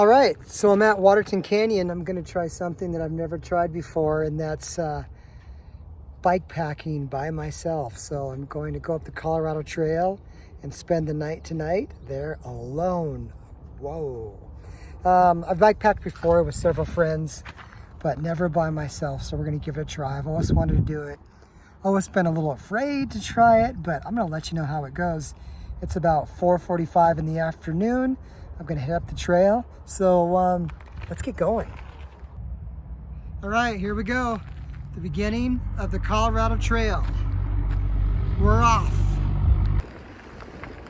All right, so I'm at Waterton Canyon. I'm gonna try something that I've never tried before, and that's bike packing by myself. So I'm going to go up the Colorado Trail and spend the night tonight there alone. Whoa. I've bike packed before with several friends, but never by myself. So we're gonna give it a try. I've always wanted to do it. Always been a little afraid to try it, but I'm gonna let you know how it goes. It's about 4:45 in the afternoon. I'm gonna head up the trail. So let's get going. All right, here we go. The beginning of the Colorado Trail. We're off.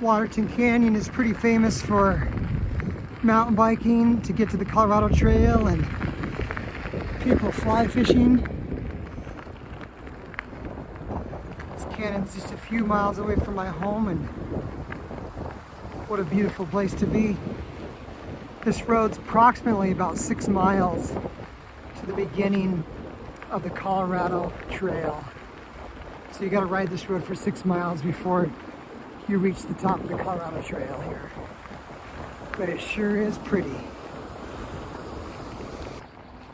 Waterton Canyon is pretty famous for mountain biking to get to the Colorado Trail and people fly fishing. This canyon's just a few miles away from my home, and what a beautiful place to be. This road's approximately about 6 miles to the beginning of the Colorado Trail. So you gotta ride this road for 6 miles before you reach the top of the Colorado Trail here. But it sure is pretty.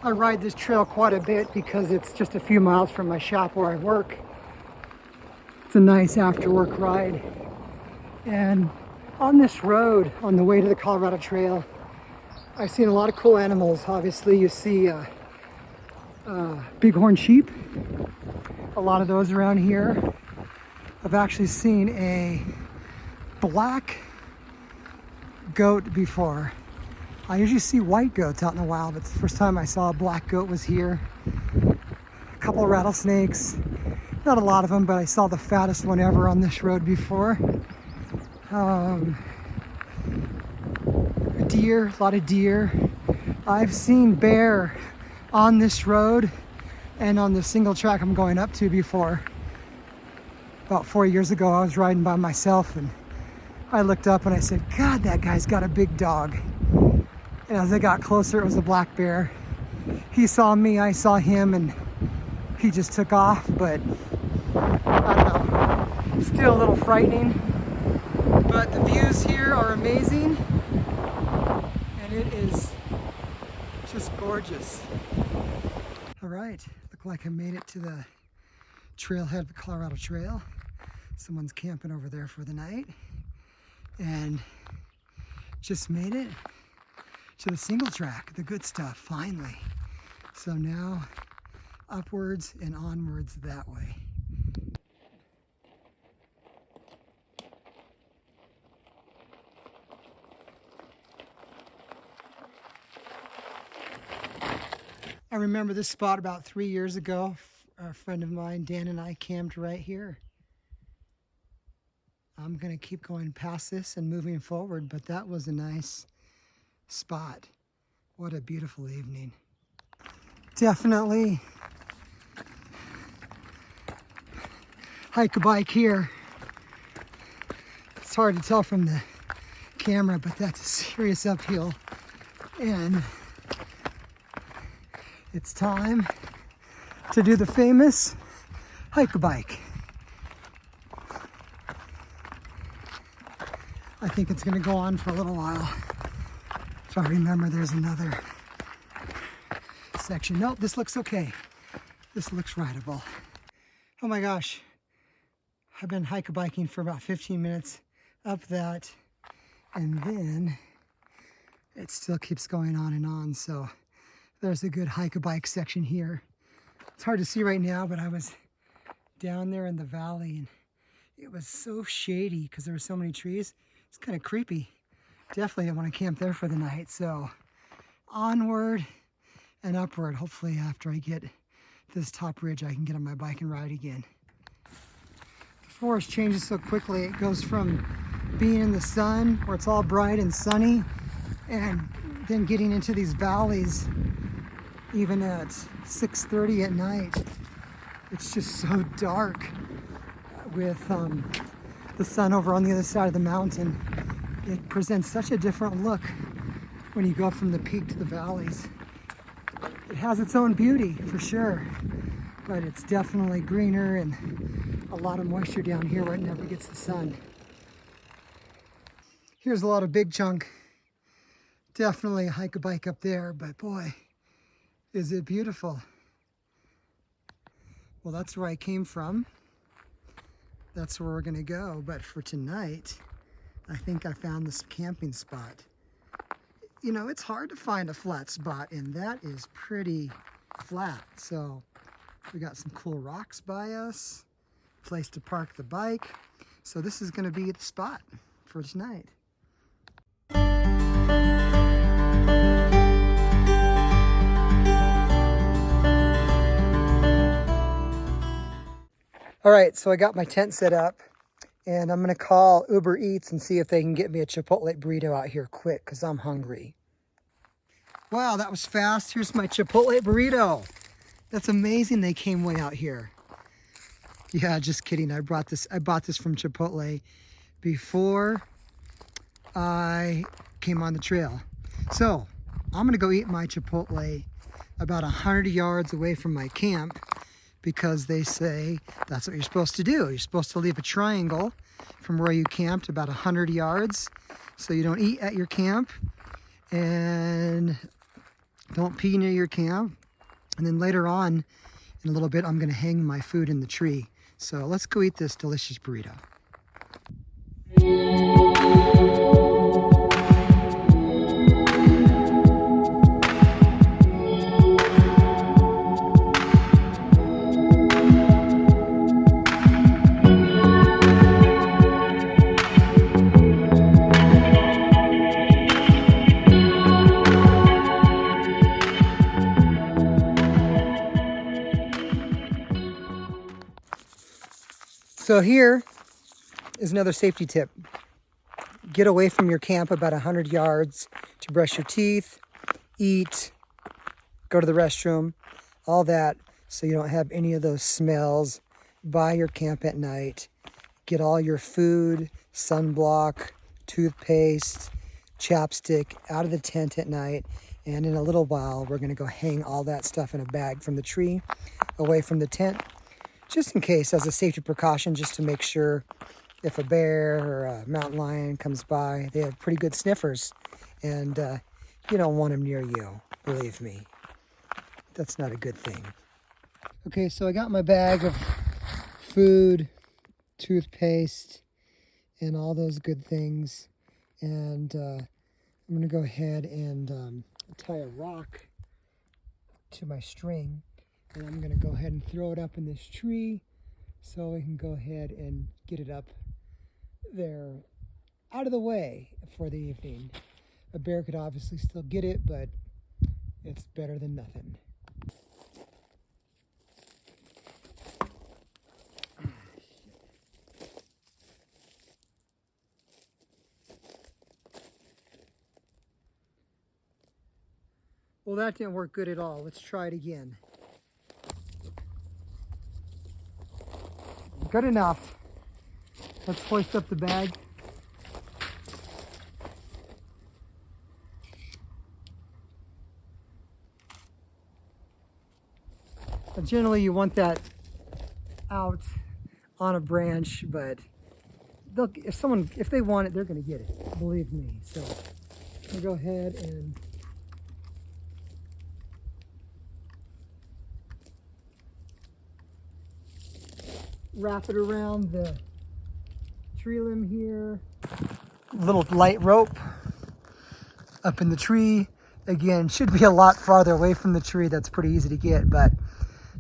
I ride this trail quite a bit because it's just a few miles from my shop where I work. It's a nice after work ride. And on this road, on the way to the Colorado Trail, I've seen a lot of cool animals. Obviously, you see bighorn sheep, a lot of those around here. I've actually seen a black goat before. I usually see white goats out in the wild, but the first time I saw a black goat was here. A couple of rattlesnakes, not a lot of them, but I saw the fattest one ever on this road before. Deer, a lot of deer. I've seen bear on this road and on the single track I'm going up to before. About 4 years ago, I was riding by myself and I looked up and I said, God, that guy's got a big dog. And as I got closer, it was a black bear. He saw me, I saw him, and he just took off, but I don't know, still a little frightening. But the views here are amazing. It is just gorgeous. All right, look like I made it to the trailhead of the Colorado Trail. Someone's camping over there for the night. And just made it to the single track, the good stuff, finally. So now upwards and onwards that way. I remember this spot about 3 years ago. A friend of mine, Dan, and I camped right here. I'm gonna keep going past this and moving forward, but that was a nice spot. What a beautiful evening. Definitely hike a bike here. It's hard to tell from the camera, but that's a serious uphill. And it's time to do the famous hike a bike. I think it's gonna go on for a little while. If I remember, there's another section. Nope, this looks okay. This looks rideable. Oh my gosh. I've been hike a biking for about 15 minutes up that, and then it still keeps going on and on. So there's a good hike a bike section here. It's hard to see right now, but I was down there in the valley and it was so shady because there were so many trees. It's kind of creepy. Definitely I want to camp there for the night. So onward and upward. Hopefully after I get this top ridge, I can get on my bike and ride again. The forest changes so quickly. It goes from being in the sun where it's all bright and sunny, and then getting into these valleys even at 6:30 at night. It's just so dark with the sun over on the other side of the mountain. It presents such a different look when you go from the peak to the valleys. It has its own beauty for sure, but it's definitely greener and a lot of moisture down here where it never gets the sun. Here's a lot of big chunk Definitely hike a bike up there, but boy, is it beautiful. Well, that's where I came from. That's where we're gonna go, but for tonight, I think I found this camping spot. You know, it's hard to find a flat spot, and that is pretty flat. So we got some cool rocks by us, place to park the bike. So this is gonna be the spot for tonight. All right, so I got my tent set up, and I'm gonna call Uber Eats and see if they can get me a Chipotle burrito out here quick, because I'm hungry. Wow, that was fast. Here's my Chipotle burrito. That's amazing they came way out here. Yeah, just kidding. I bought this from Chipotle before I came on the trail. So I'm gonna go eat my Chipotle about 100 yards away from my camp, because they say that's what you're supposed to do. You're supposed to leave a triangle from where you camped about 100 yards so you don't eat at your camp and don't pee near your camp. And then later on in a little bit, I'm gonna hang my food in the tree. So let's go eat this delicious burrito. So here is another safety tip. Get away from your camp about 100 yards to brush your teeth, eat, go to the restroom, all that, so you don't have any of those smells by your camp at night. Get all your food, sunblock, toothpaste, chapstick out of the tent at night. And in a little while, we're gonna go hang all that stuff in a bag from the tree away from the tent, just in case, as a safety precaution, just to make sure if a bear or a mountain lion comes by, they have pretty good sniffers, and you don't want them near you, believe me. That's not a good thing. Okay, so I got my bag of food, toothpaste, and all those good things, and I'm gonna go ahead and tie a rock to my string, and I'm gonna go ahead and throw it up in this tree so we can go ahead and get it up there out of the way for the evening. A bear could obviously still get it, but it's better than nothing. Well, that didn't work good at all. Let's try it again. Good enough. Let's hoist up the bag. Generally, you want that out on a branch, but if they want it, they're going to get it. Believe me. So I'll go ahead and wrap it around the tree limb here. Little light rope up in the tree. Again, should be a lot farther away from the tree. That's pretty easy to get, but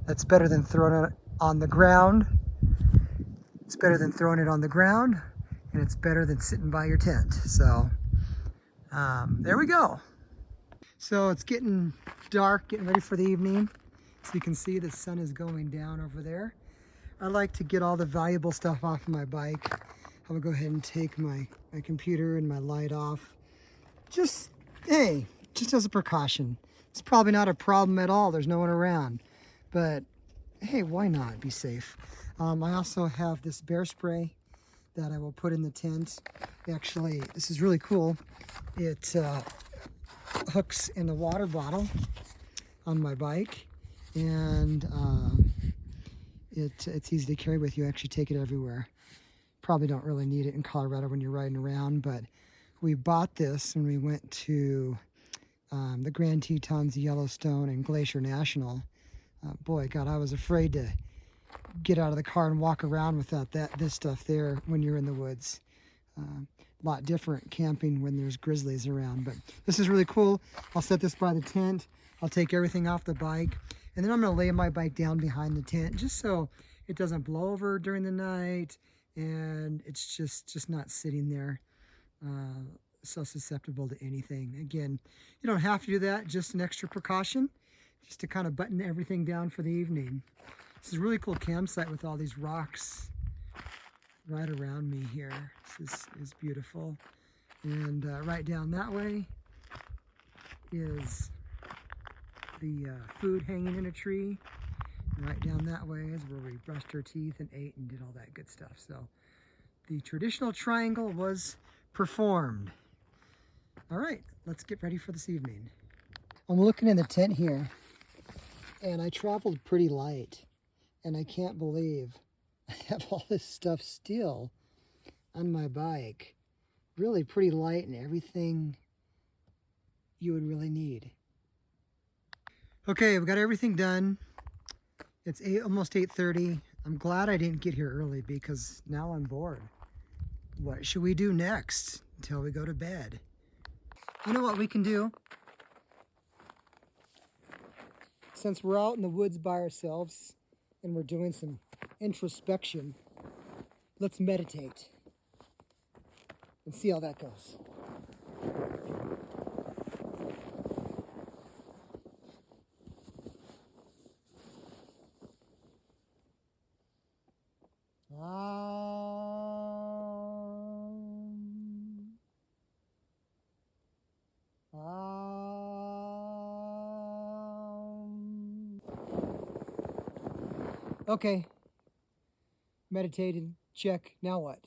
that's better than throwing it on the ground. It's better than throwing it on the ground, and it's better than sitting by your tent. So there we go. So it's getting dark, getting ready for the evening. So you can see the sun is going down over there. I like to get all the valuable stuff off of my bike. I will go ahead and take my computer and my light off. Just as a precaution. It's probably not a problem at all. There's no one around. But hey, why not be safe? I also have this bear spray that I will put in the tent. Actually, this is really cool. It hooks in a water bottle on my bike, and it's easy to carry with you. Actually take it everywhere. Probably don't really need it in Colorado when you're riding around, but we bought this when we went to the Grand Tetons, Yellowstone, and Glacier National. Boy, God, I was afraid to get out of the car and walk around without this stuff there when you're in the woods. A lot different camping when there's grizzlies around, but this is really cool. I'll set this by the tent. I'll take everything off the bike, and then I'm going to lay my bike down behind the tent just so it doesn't blow over during the night, and it's just not sitting there so susceptible to anything. Again, you don't have to do that, just an extra precaution, just to kind of button everything down for the evening. This is a really cool campsite with all these rocks right around me here. This is beautiful. And right down that way is the food hanging in a tree. And right down that way is where we brushed our teeth and ate and did all that good stuff. So the traditional triangle was performed. All right, let's get ready for this evening. I'm looking in the tent here, and I traveled pretty light, and I can't believe I have all this stuff still on my bike. Really pretty light and everything you would really need. Okay, we've got everything done. It's almost 8:30. I'm glad I didn't get here early because now I'm bored. What should we do next until we go to bed? You know what we can do? Since we're out in the woods by ourselves and we're doing some introspection, let's meditate and see how that goes. Okay, meditated, check. Now what?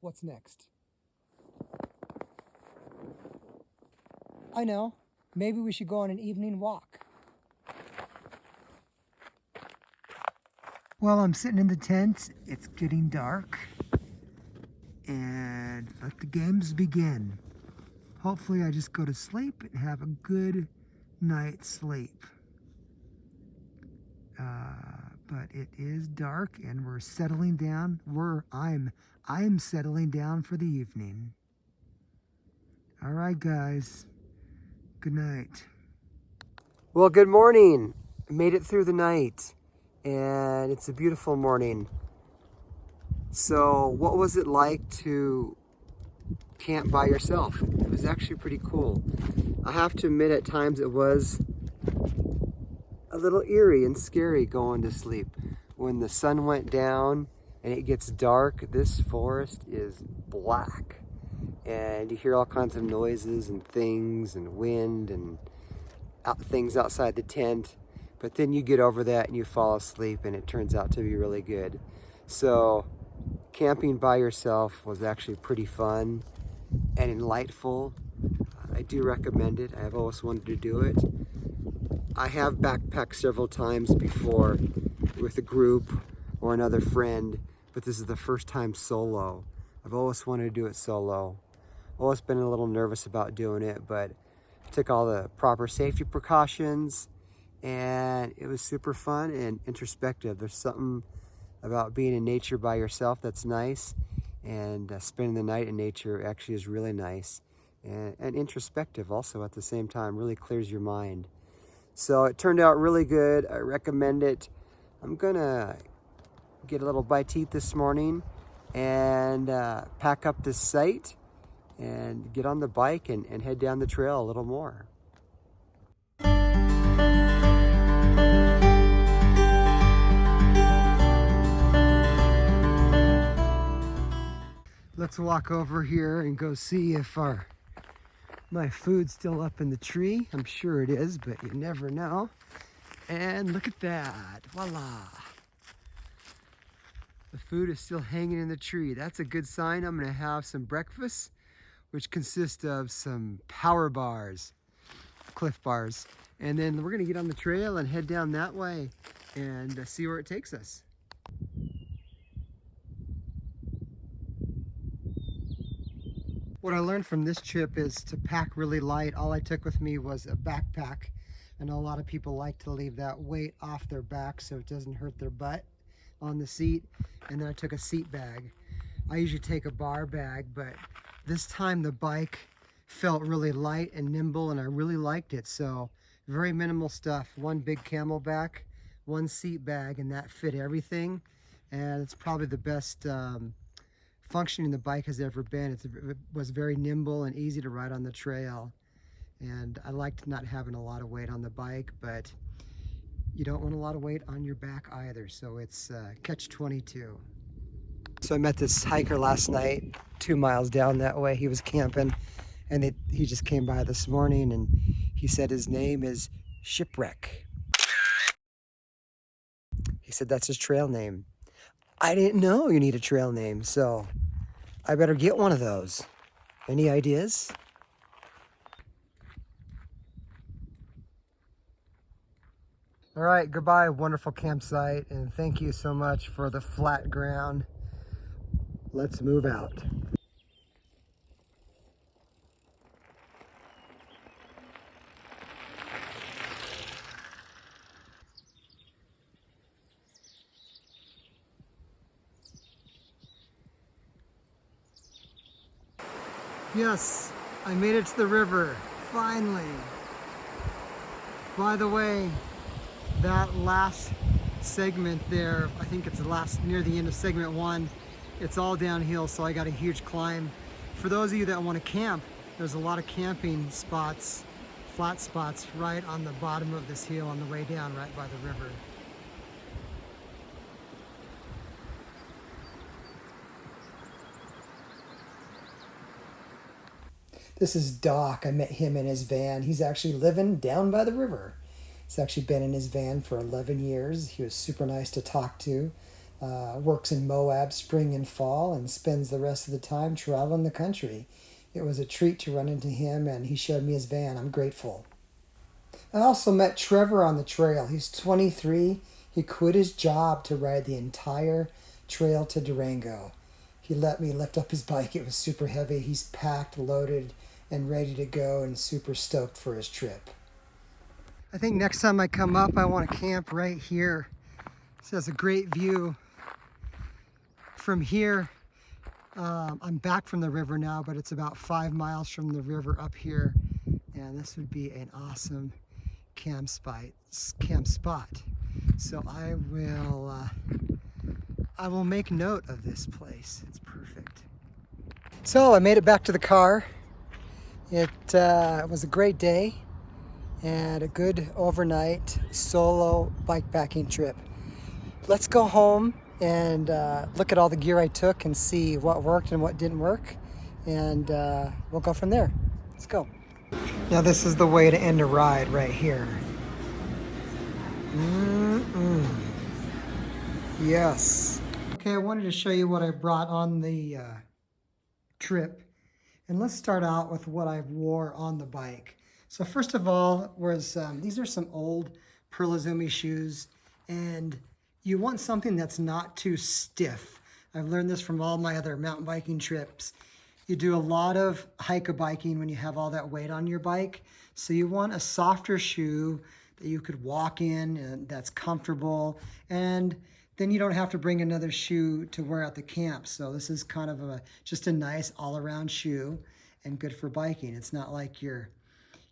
What's next? I know, maybe we should go on an evening walk. While I'm sitting in the tent, it's getting dark, and let the games begin. Hopefully I just go to sleep and have a good night's sleep. But it is dark and we're settling down. I'm settling down for the evening. All right, guys. Good night. Well, good morning. Made it through the night, and it's a beautiful morning. So, what was it like to camp by yourself? It was actually pretty cool. I have to admit, at times it was a little eerie and scary going to sleep. When the sun went down and it gets dark, this forest is black. And you hear all kinds of noises and things and wind and things outside the tent. But then you get over that and you fall asleep, and it turns out to be really good. So camping by yourself was actually pretty fun and enlightful. I do recommend it. I've always wanted to do it. I have backpacked several times before with a group or another friend, but this is the first time solo. I've always wanted to do it solo. Always been a little nervous about doing it, but I took all the proper safety precautions, and it was super fun and introspective. There's something about being in nature by yourself that's nice, and spending the night in nature actually is really nice and introspective also at the same time. Really clears your mind. So it turned out really good. I recommend it. I'm gonna get a little bite to eat this morning and pack up this site and get on the bike and head down the trail a little more. Let's walk over here and go see if my food's still up in the tree. I'm sure it is, but you never know. And look at that, voila. The food is still hanging in the tree. That's a good sign. I'm gonna have some breakfast, which consists of some power bars, Cliff Bars. And then we're gonna get on the trail and head down that way and see where it takes us. What I learned from this trip is to pack really light. All I took with me was a backpack. I know a lot of people like to leave that weight off their back so it doesn't hurt their butt on the seat. And then I took a seat bag. I usually take a bar bag, but this time the bike felt really light and nimble and I really liked it. So very minimal stuff. One big Camelback, one seat bag, and that fit everything. And it's probably the best functioning the bike has ever been. It was very nimble and easy to ride on the trail. And I liked not having a lot of weight on the bike, but you don't want a lot of weight on your back either. So it's catch-22. So I met this hiker last night, 2 miles down that way. He was camping and he just came by this morning and he said his name is Shipwreck. He said that's his trail name. I didn't know you need a trail name, so I better get one of those. Any ideas? All right, goodbye, wonderful campsite, and thank you so much for the flat ground. Let's move out. Yes, I made it to the river, finally. By the way, that last segment there, I think it's the last, near the end of segment 1, it's all downhill, so I got a huge climb. For those of you that want to camp, there's a lot of camping spots, flat spots, right on the bottom of this hill on the way down, right by the river. This is Doc. I met him in his van. He's actually living down by the river. He's actually been in his van for 11 years. He was super nice to talk to. Works in Moab spring and fall and spends the rest of the time traveling the country. It was a treat to run into him and he showed me his van. I'm grateful. I also met Trevor on the trail. He's 23. He quit his job to ride the entire trail to Durango. He let me lift up his bike. It was super heavy. He's packed, loaded, and ready to go and super stoked for his trip. I think next time I come up, I want to camp right here. This has a great view from here. I'm back from the river now, but it's about 5 miles from the river up here. And this would be an awesome camp spot. So I will make note of this place. It's perfect. So I made it back to the car. It was a great day and a good overnight solo bikepacking trip. Let's go home and look at all the gear I took and see what worked and what didn't work. And we'll go from there. Let's go. Now this is the way to end a ride right here. Yes. Okay, I wanted to show you what I brought on the trip. And let's start out with what I wore on the bike. So first of all, these are some old Pearl Izumi shoes, and you want something that's not too stiff. I've learned this from all my other mountain biking trips. You do a lot of hike-a-biking when you have all that weight on your bike. So you want a softer shoe that you could walk in and that's comfortable. And then you don't have to bring another shoe to wear at the camp. So this is kind of just a nice all-around shoe and good for biking. It's not like you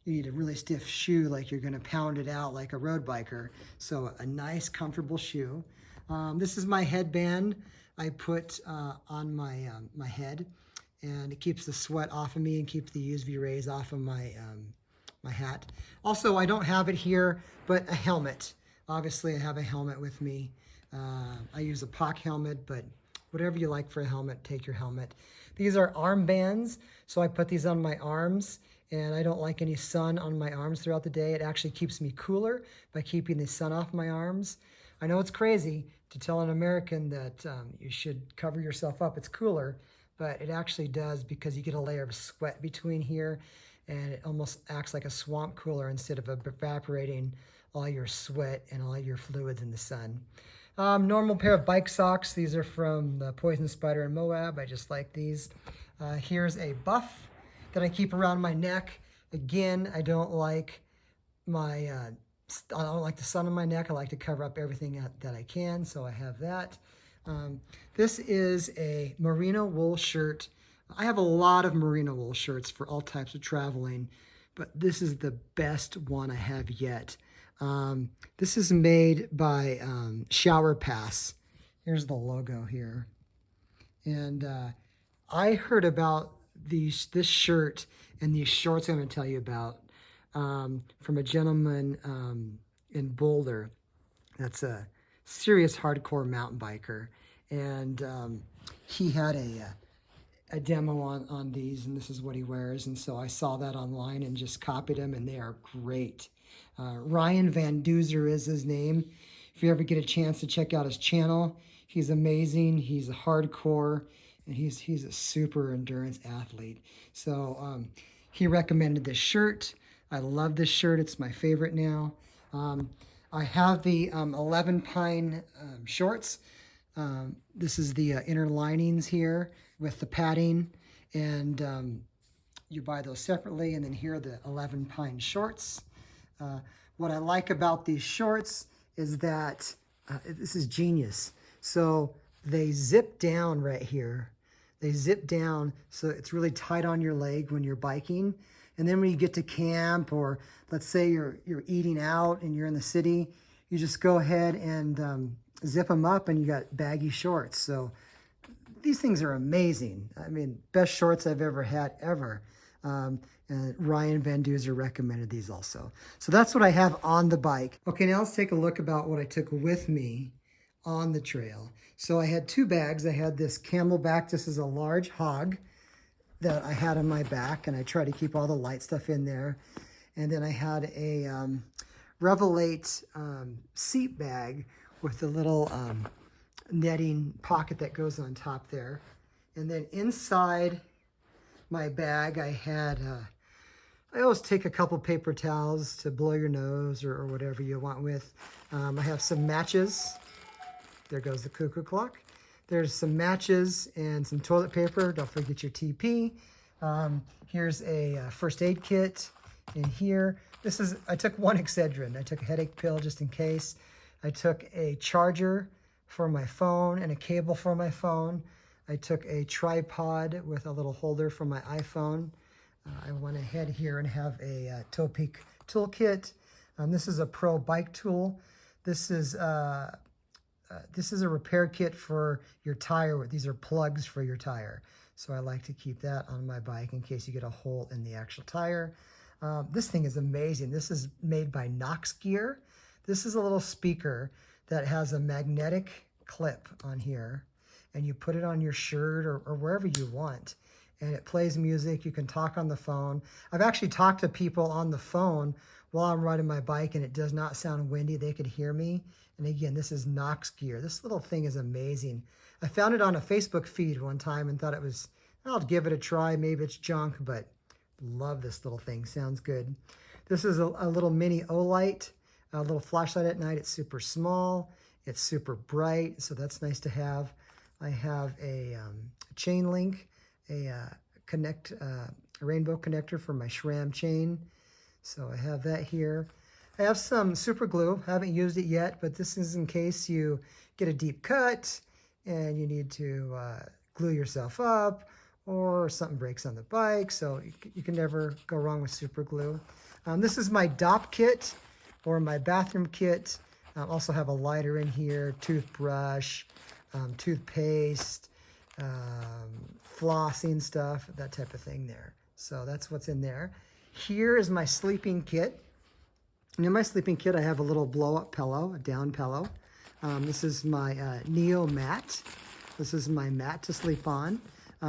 need a really stiff shoe like you're gonna pound it out like a road biker. So a nice, comfortable shoe. This is my headband I put on my head, and it keeps the sweat off of me and keeps the UV rays off of my hat. Also, I don't have it here, but a helmet. Obviously, I have a helmet with me. I use a POC helmet, but whatever you like for a helmet, take your helmet. These are armbands, so I put these on my arms, and I don't like any sun on my arms throughout the day. It actually keeps me cooler by keeping the sun off my arms. I know it's crazy to tell an American that you should cover yourself up. It's cooler, but it actually does because you get a layer of sweat between here, and it almost acts like a swamp cooler instead of evaporating all your sweat and all your fluids in the sun. Normal pair of bike socks. These are from the Poison Spider in Moab. I just like these. Here's a buff that I keep around my neck. Again, I don't like I don't like the sun on my neck. I like to cover up everything that I can, so I have that. This is a merino wool shirt. I have a lot of merino wool shirts for all types of traveling, but this is the best one I have yet. This is made by Shower Pass. Here's the logo here. And I heard about this shirt and these shorts I'm going to tell you about from a gentleman in Boulder that's a serious hardcore mountain biker. And he had a demo on these, and this is what he wears. And so I saw that online and just copied them, and they are great. Ryan Van Duzer is his name. If you ever get a chance to check out his channel, he's amazing. He's a hardcore, and he's a super endurance athlete. So he recommended this shirt. I love this shirt. It's my favorite now. I have the 11 Pine shorts. This is the inner linings here with the padding, and you buy those separately. And then here are the 11 Pine shorts. What I like about these shorts is that this is genius. So they zip down right here. They zip down so it's really tight on your leg when you're biking. And then when you get to camp, or let's say you're eating out and you're in the city, you just go ahead and zip them up, and you got baggy shorts. So these things are amazing. I mean, best shorts I've ever had, ever. And Ryan Van Duzer recommended these also. So that's what I have on the bike. Okay, now let's take a look about what I took with me on the trail. So I had 2 bags. I had this Camelback. This is a large hog that I had on my back, and I try to keep all the light stuff in there. And then I had a Revelate seat bag with a little netting pocket that goes on top there. And then inside my bag, I had, I always take a couple paper towels to blow your nose or whatever you want with. I have some matches. There goes the cuckoo clock. There's some matches and some toilet paper. Don't forget your TP. Here's a first aid kit in here. I took 1 Excedrin. I took a headache pill just in case. I took a charger for my phone and a cable for my phone. I took a tripod with a little holder for my iPhone. I went ahead here and have a Toe Peak toolkit. This is a pro bike tool. This is a repair kit for your tire. These are plugs for your tire. So I like to keep that on my bike in case you get a hole in the actual tire. This thing is amazing. This is made by Knox Gear. This is a little speaker that has a magnetic clip on here, and you put it on your shirt or wherever you want, and it plays music. You can talk on the phone. I've actually talked to people on the phone while I'm riding my bike, and it does not sound windy. They could hear me. And again, this is Knox Gear. This little thing is amazing. I found it on a Facebook feed one time and thought I'll give it a try. Maybe it's junk, but love this little thing. Sounds good. This is a little mini Olight, a little flashlight at night. It's super small. It's super bright, so that's nice to have. I have a chain link, a rainbow connector for my SRAM chain. So I have that here. I have some super glue. I haven't used it yet, but this is in case you get a deep cut and you need to glue yourself up, or something breaks on the bike. So you can never go wrong with super glue. This is my DOP kit, or my bathroom kit. Also have a lighter in here, toothbrush, toothpaste, flossing stuff, that type of thing there. So that's what's in there. Here is my sleeping kit. And in my sleeping kit, I have a little blow-up pillow, a down pillow. This is my Neo mat. This is my mat to sleep on.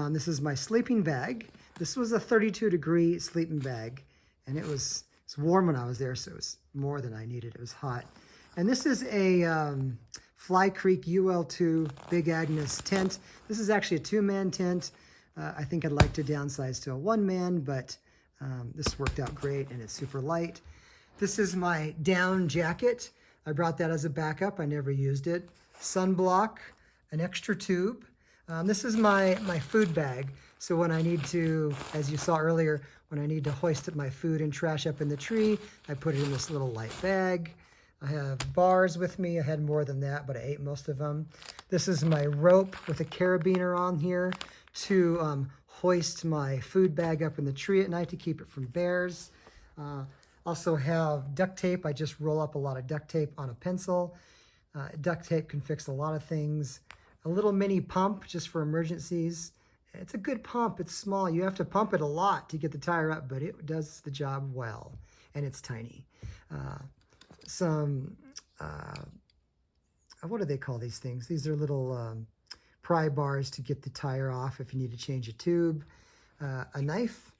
This is my sleeping bag. This was a 32-degree sleeping bag, and it's warm when I was there, so it was more than I needed. It was hot. And this is a Fly Creek UL2 Big Agnes tent. This is actually a 2-man tent. I think I'd like to downsize to a 1-man, but this worked out great, and it's super light. This is my down jacket. I brought that as a backup. I never used it. Sunblock, an extra tube. This is my food bag. So when I need to, as you saw earlier, when I need to hoist my food and trash up in the tree, I put it in this little light bag. I have bars with me. I had more than that, but I ate most of them. This is my rope with a carabiner on here to hoist my food bag up in the tree at night to keep it from bears. Also have duct tape. I just roll up a lot of duct tape on a pencil. Duct tape can fix a lot of things. A little mini pump just for emergencies. It's a good pump. It's small. You have to pump it a lot to get the tire up, but it does the job well, and it's tiny. What do they call these things? These are little pry bars to get the tire off if you need to change a tube. A knife.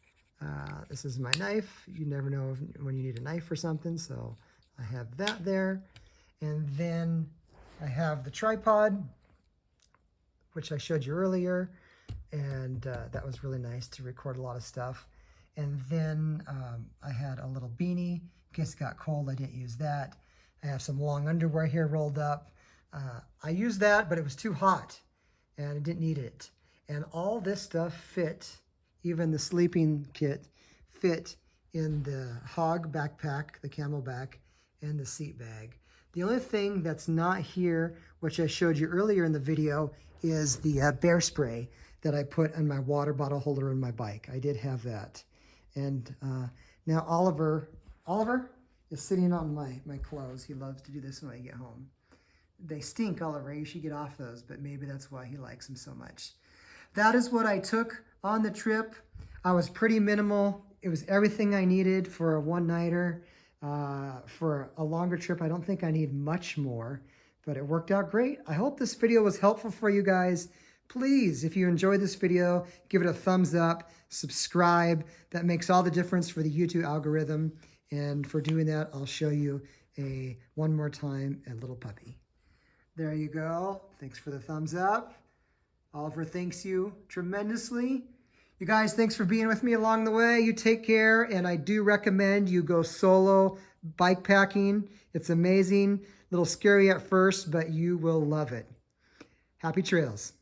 This is my knife. You never know when you need a knife or something, so I have that there. And then I have the tripod, which I showed you earlier, and that was really nice to record a lot of stuff. And then I had a little beanie in case it got cold. I didn't use that. I have some long underwear here rolled up. I used that, but it was too hot and I didn't need it. And all this stuff fit, even the sleeping kit, fit in the hog backpack, the camelback, and the seat bag. The only thing that's not here, which I showed you earlier in the video, is the bear spray that I put on my water bottle holder in my bike. I did have that. And now Oliver is sitting on my clothes. He loves to do this when I get home. They stink, Oliver. You should get off those, but maybe that's why he likes them so much. That is what I took on the trip. I was pretty minimal. It was everything I needed for a one-nighter. For a longer trip, I don't think I need much more, but it worked out great. I hope this video was helpful for you guys. Please, if you enjoyed this video, give it a thumbs up, subscribe. That makes all the difference for the YouTube algorithm. And for doing that, I'll show you one more time a little puppy. There you go. Thanks for the thumbs up. Oliver thanks you tremendously. You guys, thanks for being with me along the way. You take care, and I do recommend you go solo bike packing. It's amazing. A little scary at first, but you will love it. Happy trails.